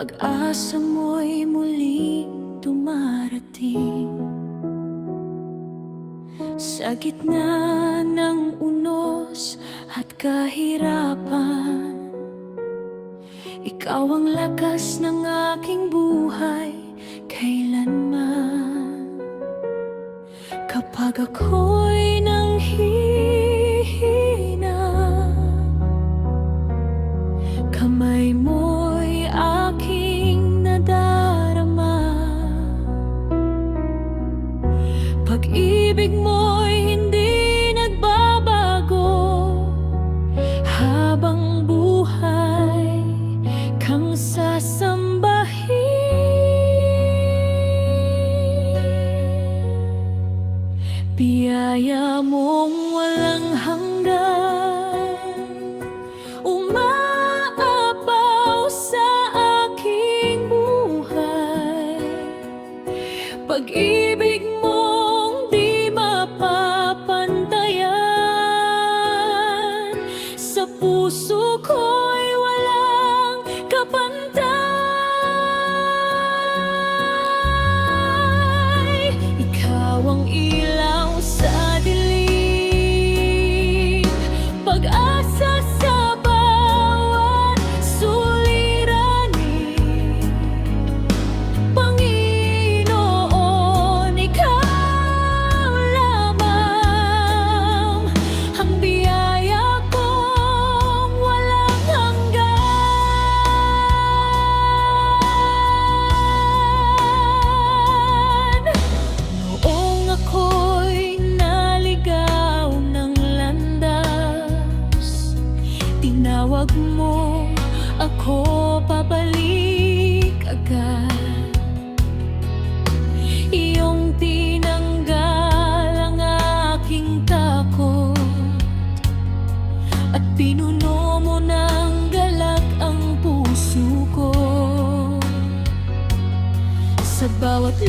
pag-asa mo'y muling dumarating. Sa gitna ng unos at kahirapan, ikaw ang lakas ng aking buhay kailanman. Kapag ako'y nanghihina, kamay mo'y aking nadarama. Pag-ibig mo'y hindi nagbabago, habang buhay kang sasambahin. Biyaya mong walang hanggan, umaapaw sa aking buhay. Pag-ibig mong di mapapantayan, sa puso ko'y walang kapantay. Ikaw ang ilaw sa dilim, pag-asa sa bawat suliranin. Panginoon, ikaw lamang ang biyaya kong walang hanggan. Noong ako'y naligaw ng landas, tinawag mo ako pabalik agad. Iyong tinanggal ang aking takot, at pinuno mo ng galak ang puso ko. Sa bawat